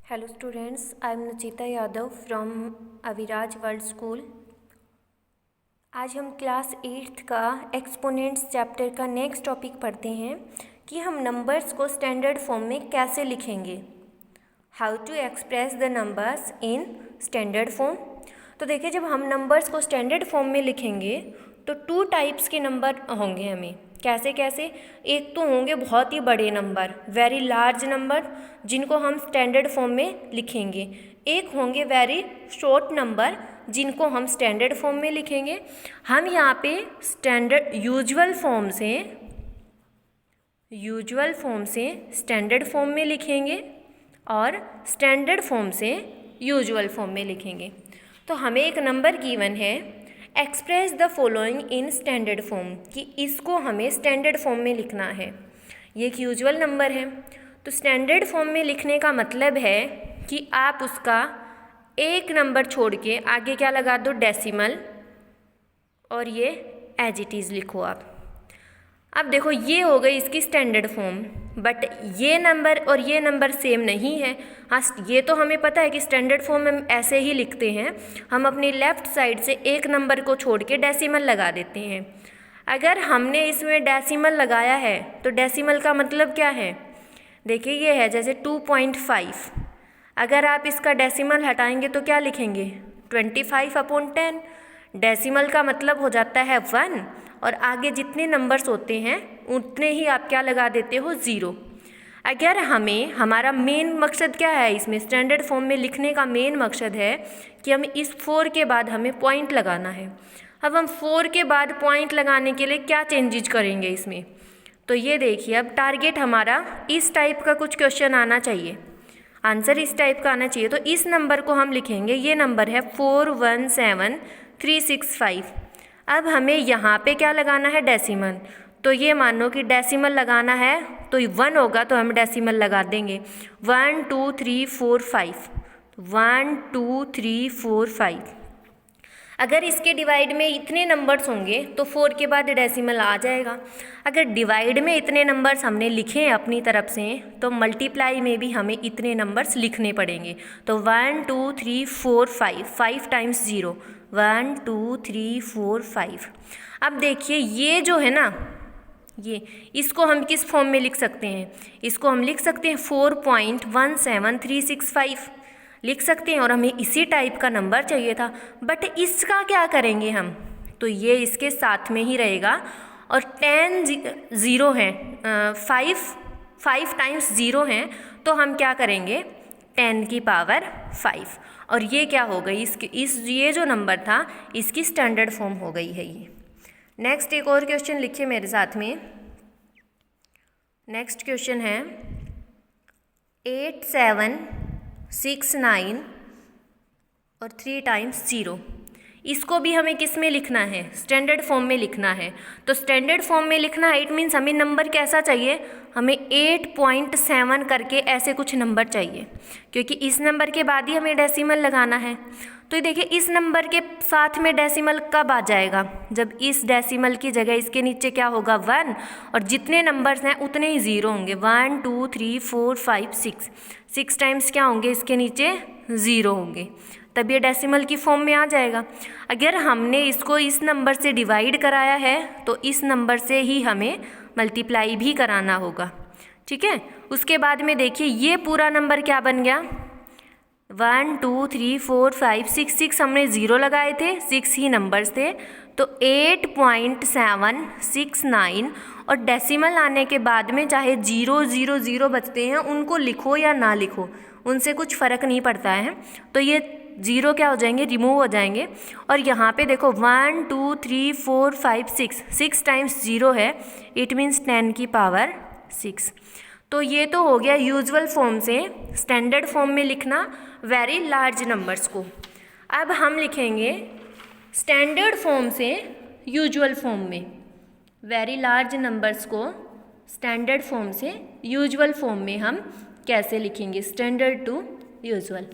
Hello students, I am Nachita Yadav from Aviraj world school. आज हम class 8th का exponents chapter का next topic पढ़ते हैं कि हम नंबर्स को स्टैंडर्ड फॉर्म में कैसे लिखेंगे। How to express the numbers in standard form. तो देखिए, जब हम नंबर्स को स्टैंडर्ड फॉर्म में लिखेंगे तो 2 टाइप्स के नंबर होंगे हमें। कैसे कैसे? एक तो होंगे बहुत ही बड़े नंबर, वेरी लार्ज नंबर, जिनको हम स्टैंडर्ड फॉर्म में लिखेंगे। एक होंगे वेरी शॉर्ट नंबर, जिनको हम स्टैंडर्ड फॉर्म में लिखेंगे। हम यहाँ पे स्टैंडर्ड यूजुअल फॉर्म से स्टैंडर्ड फॉर्म में लिखेंगे और स्टैंडर्ड फॉर्म से यूजुअल फॉर्म में लिखेंगे। तो हमें एक नंबर गिवन है, express the following in standard form, कि इसको हमें स्टैंडर्ड फॉर्म में लिखना है। ये एक यूजुअल नंबर है, तो स्टैंडर्ड फॉर्म में लिखने का मतलब है कि आप उसका एक नंबर छोड़ के आगे क्या लगा दो, डेसिमल, और ये एज इट इज़ लिखो आप। अब देखो, ये हो गई इसकी स्टैंडर्ड फॉर्म, बट ये नंबर और ये नंबर सेम नहीं है। हाँ, ये तो हमें पता है कि स्टैंडर्ड फॉर्म में ऐसे ही लिखते हैं, हम अपनी लेफ़्ट साइड से एक नंबर को छोड़ के डेसिमल लगा देते हैं। अगर हमने इसमें डेसिमल लगाया है तो डेसिमल का मतलब क्या है? देखिए, ये है जैसे 2.5। अगर आप इसका डेसिमल हटाएंगे तो क्या लिखेंगे? 25/10। डेसिमल का मतलब हो जाता है 1, और आगे जितने नंबर्स होते हैं उतने ही आप क्या लगा देते हो, 0। अगर हमारा मेन मकसद क्या है इसमें स्टैंडर्ड फॉर्म में लिखने का? मेन मकसद है कि हम इस 4 के बाद हमें पॉइंट लगाना है। अब हम 4 के बाद पॉइंट लगाने के लिए क्या चेंजेज करेंगे इसमें? तो ये देखिए, अब टारगेट हमारा इस टाइप का कुछ क्वेश्चन आना चाहिए, आंसर इस टाइप का आना चाहिए। तो इस नंबर को हम लिखेंगे, ये नंबर है 417365। अब हमें यहाँ पे क्या लगाना है, डेसिमल। तो ये मानो कि डेसिमल लगाना है तो 1 होगा, तो हम डेसिमल लगा देंगे 1 2 3 4 5, 1 2 3 4 5। अगर इसके डिवाइड में इतने नंबर्स होंगे तो 4 के बाद डेसिमल आ जाएगा। अगर डिवाइड में इतने नंबर्स हमने लिखे हैं अपनी तरफ से, तो मल्टीप्लाई में भी हमें इतने नंबर्स लिखने पड़ेंगे। तो 1 2 3 4 5, 5 टाइम्स 0, 1 2 3 4 5। अब देखिए, ये जो है ना, ये इसको हम किस फॉर्म में लिख सकते हैं? इसको हम लिख सकते हैं 4.17365 लिख सकते हैं, और हमें इसी टाइप का नंबर चाहिए था। बट इसका क्या करेंगे हम? तो ये इसके साथ में ही रहेगा, और 10 0 हैं, 5 टाइम्स 0 हैं, तो हम क्या करेंगे, 10 की पावर 5। और ये क्या हो गई, ये जो नंबर था इसकी स्टैंडर्ड फॉर्म हो गई है ये। नेक्स्ट एक और क्वेश्चन लिखिए मेरे साथ में। नेक्स्ट क्वेश्चन है 8769 और 3 टाइम्स 0। इसको भी हमें किस में लिखना है? स्टैंडर्ड फॉर्म में लिखना है। तो स्टैंडर्ड फॉर्म में लिखना है, इट मीन्स हमें नंबर कैसा चाहिए? हमें 8.7 करके ऐसे कुछ नंबर चाहिए, क्योंकि इस नंबर के बाद ही हमें डेसिमल लगाना है। तो ये देखिए, इस नंबर के साथ में डेसिमल कब आ जाएगा? जब इस डेसिमल की जगह इसके नीचे क्या होगा, 1, और जितने नंबर्स हैं उतने ही 0 होंगे। 1 2 3 4 5 6 टाइम्स क्या होंगे, इसके नीचे 0 होंगे, तब ये डेसिमल की फॉर्म में आ जाएगा। अगर हमने इसको इस नंबर से डिवाइड कराया है तो इस नंबर से ही हमें मल्टीप्लाई भी कराना होगा, ठीक है। उसके बाद में देखिए, ये पूरा नंबर क्या बन गया, 1 2 3 4 5 6 हमने 0 लगाए थे, 6 ही नंबर्स थे, तो 8.769। और डेसिमल आने के बाद में चाहे 0 0 0 बचते हैं, उनको लिखो या ना लिखो, उनसे कुछ फ़र्क नहीं पड़ता है। तो ये 0 क्या हो जाएंगे, रिमूव हो जाएंगे। और यहाँ पे देखो 1 2 3 4 5 6 टाइम्स 0 है, इट मीन्स 10 की पावर 6। तो ये तो हो गया यूजुअल फॉर्म से स्टैंडर्ड फॉर्म में लिखना वेरी लार्ज नंबर्स को। अब हम लिखेंगे स्टैंडर्ड फॉर्म से यूजुअल फॉर्म में, वेरी लार्ज नंबर्स को स्टैंडर्ड फॉर्म से यूजुअल फॉर्म में हम कैसे लिखेंगे, स्टैंडर्ड टू यूजुअल।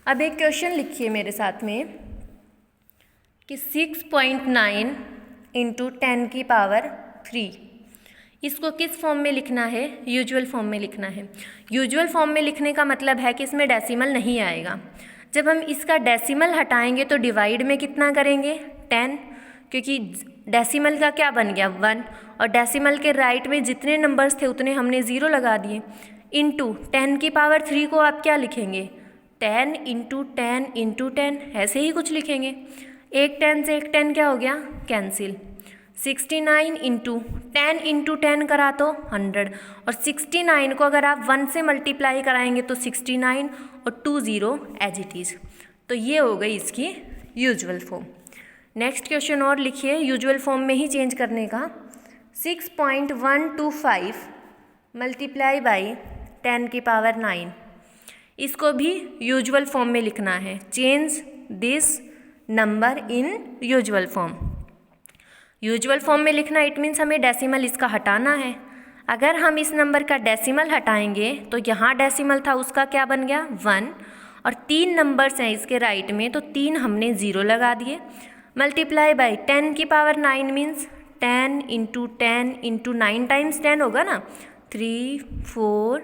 अब एक क्वेश्चन लिखिए मेरे साथ में कि 6.9 × 10 की पावर 3, इसको किस फॉर्म में लिखना है? यूजुअल फॉर्म में लिखना है। यूजुअल फॉर्म में लिखने का मतलब है कि इसमें डेसिमल नहीं आएगा। जब हम इसका डेसिमल हटाएंगे तो डिवाइड में कितना करेंगे? 10, क्योंकि डेसिमल का क्या बन गया? 1, और डेसिमल के राइट में जितने नंबर्स थे उतने हमने 0 लगा दिए। इनटू 10 की पावर 3 को आप क्या लिखेंगे? 10 इंटू 10 इंटू 10, ऐसे ही कुछ लिखेंगे। एक 10 से एक 10 क्या हो गया? कैंसिल। 69 इंटू 10 इंटू 10 करा तो 100, और 69 को अगर आप 1 से मल्टीप्लाई कराएंगे तो 69 और 20 एज इट इज़। तो ये हो गई इसकी यूजुअल फॉर्म। नेक्स्ट क्वेश्चन और लिखिए यूजुअल फॉर्म में ही चेंज करने का। 6.125 मल्टीप्लाई बाई 10 की पावर 9, इसको भी यूजुअल फॉर्म में लिखना है। Change this number in usual form. Usual form में लिखना इट मीन्स हमें डेसिमल इसका हटाना है। अगर हम इस नंबर का डेसिमल हटाएंगे तो यहाँ डेसिमल था उसका क्या बन गया? 1, और 3 नंबर्स हैं इसके राइट में तो 3 हमने 0 लगा दिए। मल्टीप्लाई बाई 10 की power 9 means 10 into 10 into 9 times 10 होगा ना। 3, 4,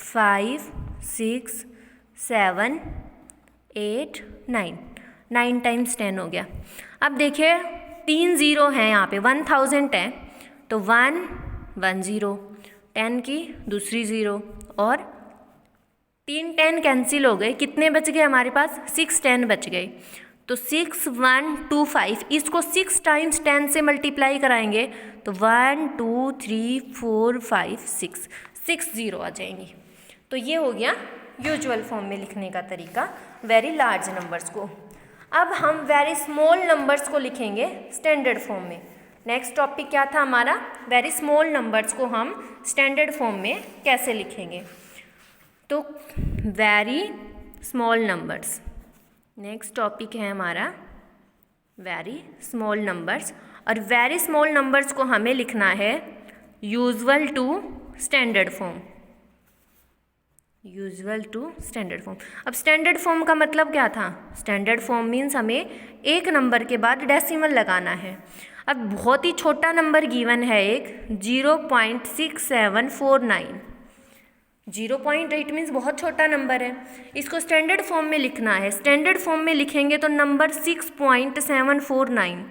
5, 6, 7, 8, 9 टाइम्स 10 हो गया। अब देखिए 3 0 हैं यहाँ पे, 1000 है तो 1 1 0, 10 की दूसरी 0, और 3 10 कैंसिल हो गए। कितने बच गए हमारे पास? 6 10 बच गए। तो 6125, इसको 6 टाइम्स 10 से मल्टीप्लाई कराएंगे तो 1 2 3 4 5 6 0 आ जाएंगी। तो ये हो गया यूजुअल फॉर्म में लिखने का तरीका वेरी लार्ज नंबर्स को। अब हम वेरी स्मॉल नंबर्स को लिखेंगे स्टैंडर्ड फॉर्म में। नेक्स्ट टॉपिक क्या था हमारा? वेरी स्मॉल नंबर्स को हम स्टैंडर्ड फॉर्म में कैसे लिखेंगे। तो very small numbers, next topic है हमारा वेरी स्मॉल नंबर्स, और वेरी स्मॉल नंबर्स को हमें लिखना है usual to standard form. Usual to standard form. अब स्टैंडर्ड फॉर्म का मतलब क्या था? स्टैंडर्ड फॉर्म मीन्स हमें एक नंबर के बाद डेसिमल लगाना है। अब बहुत ही छोटा नंबर गिवन है एक 0.6749। 0.8 मीन्स बहुत छोटा नंबर है, इसको स्टैंडर्ड फॉर्म में लिखना है। स्टैंडर्ड फॉर्म में लिखेंगे तो नंबर 6.749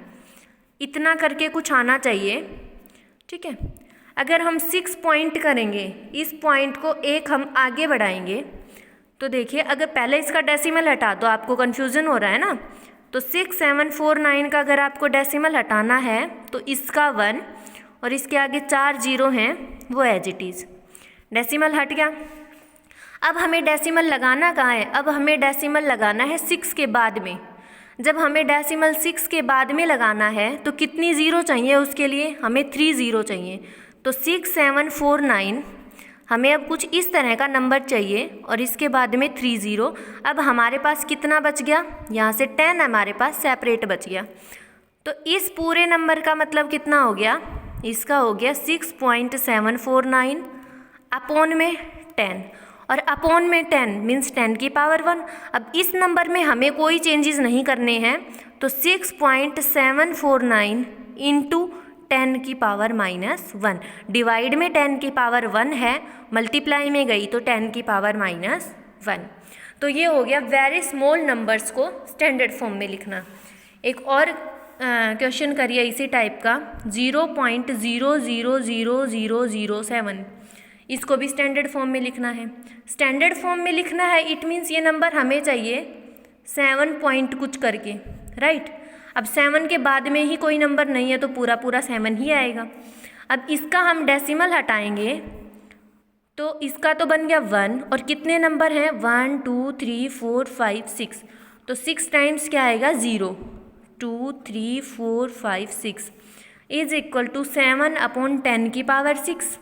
इतना करके कुछ आना चाहिए, ठीक है। अगर हम 6 पॉइंट करेंगे, इस पॉइंट को एक हम आगे बढ़ाएंगे तो देखिए अगर पहले इसका डेसिमल हटा दो, आपको कन्फ्यूज़न हो रहा है ना, तो 6749 का अगर आपको डेसिमल हटाना है तो इसका 1 और इसके आगे 4 0 हैं वो एज इट इज़। डेसिमल हट गया। अब हमें डेसिमल लगाना कहाँ है? अब हमें डेसिमल लगाना है 6 के बाद में। जब हमें डेसिमल 6 के बाद में लगाना है तो कितनी ज़ीरो चाहिए उसके लिए? हमें 3 0 चाहिए। तो 6749 हमें अब कुछ इस तरह का नंबर चाहिए और इसके बाद में 3 0। अब हमारे पास कितना बच गया? यहाँ से 10 हमारे पास सेपरेट बच गया। तो इस पूरे नंबर का मतलब कितना हो गया? इसका हो गया 6.749 अपॉन में 10, और अपॉन में 10 मीन्स 10 की पावर 1। अब इस नंबर में हमें कोई चेंजेस नहीं करने हैं तो 6.749 इंटू 10 की पावर -1। डिवाइड में 10 की पावर 1 है, मल्टीप्लाई में गई तो 10 की पावर -1। तो ये हो गया वेरी स्मॉल नंबर्स को स्टैंडर्ड फॉर्म में लिखना। एक और क्वेश्चन करिए इसी टाइप का 0.000007, इसको भी स्टैंडर्ड फॉर्म में लिखना है। स्टैंडर्ड फॉर्म में लिखना है इट मीन्स ये नंबर हमें चाहिए 7 पॉइंट कुछ करके, राइट। अब 7 के बाद में ही कोई नंबर नहीं है तो पूरा पूरा 7 ही आएगा। अब इसका हम डेसिमल हटाएंगे तो इसका तो बन गया 1, और कितने नंबर हैं? 1 2 3 4 5 6, तो 6 टाइम्स क्या आएगा? 0। 2 3 4 5 6 इज इक्वल टू 7 अपॉन 10 की पावर 6।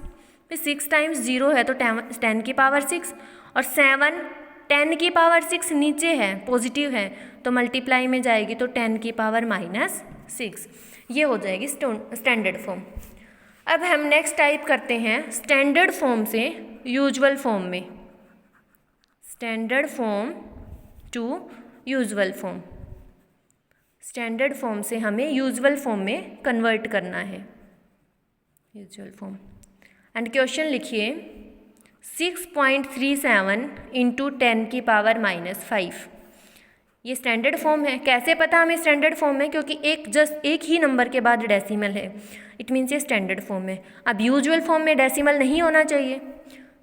6 टाइम्स 0 है तो 10 की पावर 6, और 7 10 की पावर 6 नीचे है, पॉजिटिव है, तो मल्टीप्लाई में जाएगी तो 10 की पावर -6। ये हो जाएगी स्टैंडर्ड फॉर्म। अब हम नेक्स्ट टाइप करते हैं स्टैंडर्ड फॉर्म से यूजुअल फॉर्म में। Standard form to usual form. Standard form से हमें यूजुअल फॉर्म में कन्वर्ट करना है। Usual form. एंड क्वेश्चन लिखिए 6.37 इंटू 10 की पावर -5। ये स्टैंडर्ड फॉर्म है। कैसे पता हमें स्टैंडर्ड फॉर्म है? क्योंकि एक ही नंबर के बाद डेसिमल है, इट मीन्स ये स्टैंडर्ड फॉर्म है। अब यूजुअल फॉर्म में डेसिमल नहीं होना चाहिए,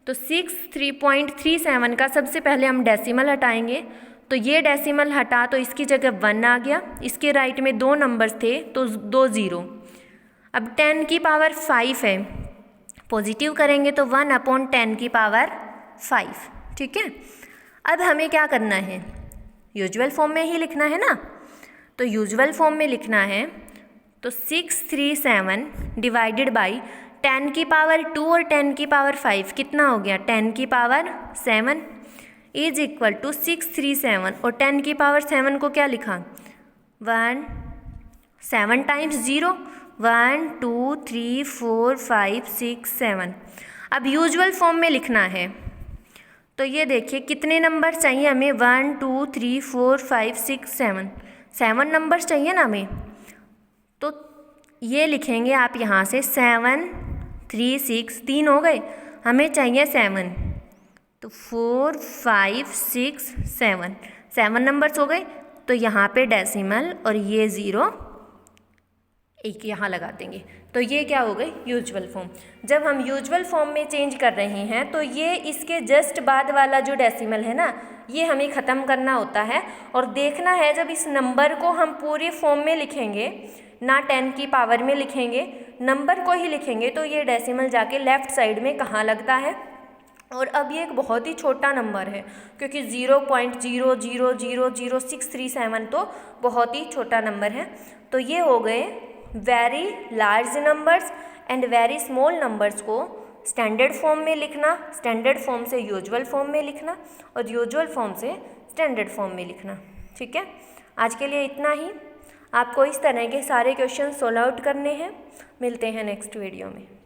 तो 6.37 का सबसे पहले हम डेसिमल हटाएंगे। तो ये डेसिमल हटा तो इसकी जगह 1 आ गया, इसके राइट में 2 नंबर्स थे तो 2 0। अब 10 की पावर 5 है, पॉजिटिव करेंगे तो 1/10 की पावर 5। ठीक है, अब हमें क्या करना है? यूजुअल फॉर्म में ही लिखना है ना, तो यूजुअल फॉर्म में लिखना है तो 637 डिवाइडेड बाई 10 की पावर 2 और 10 की पावर 5 कितना हो गया? 10 की पावर 7 इज इक्वल टू 637 और 10 की पावर 7 को क्या लिखा? 1 7 टाइम्स 0 1 2 3 4 5 6 7। अब यूजुअल फॉर्म में लिखना है तो ये देखिए कितने नंबर चाहिए हमें? 1 2 3 4 5 6 7, 7 नंबर्स चाहिए ना हमें। तो ये लिखेंगे आप यहाँ से 7 3 6 3 हो गए, हमें चाहिए 7, तो 4 5 6 7, 7 नंबर्स हो गए। तो यहाँ पे डेसिमल और ये 0 एक यहाँ लगा देंगे, तो ये क्या हो गई? Usual form. जब हम यूजुअल फॉर्म में चेंज कर रहे हैं तो ये इसके जस्ट बाद वाला जो डेसिमल है ना, ये हमें ख़त्म करना होता है और देखना है जब इस नंबर को हम पूरे फॉर्म में लिखेंगे, ना 10 की पावर में लिखेंगे, नंबर को ही लिखेंगे, तो ये डेसिमल जाके लेफ़्ट साइड में कहाँ लगता है। और अब ये एक बहुत ही छोटा नंबर है क्योंकि 0.0000637 तो बहुत ही छोटा नंबर है। तो ये हो गए very large numbers and very small numbers को स्टैंडर्ड फॉर्म में लिखना, स्टैंडर्ड फॉर्म से यूजुअल फॉर्म में लिखना और यूजुअल फॉर्म से स्टैंडर्ड फॉर्म में लिखना। ठीक है, आज के लिए इतना ही। आपको इस तरह के सारे क्वेश्चन सॉल्व आउट करने हैं। मिलते हैं नेक्स्ट वीडियो में।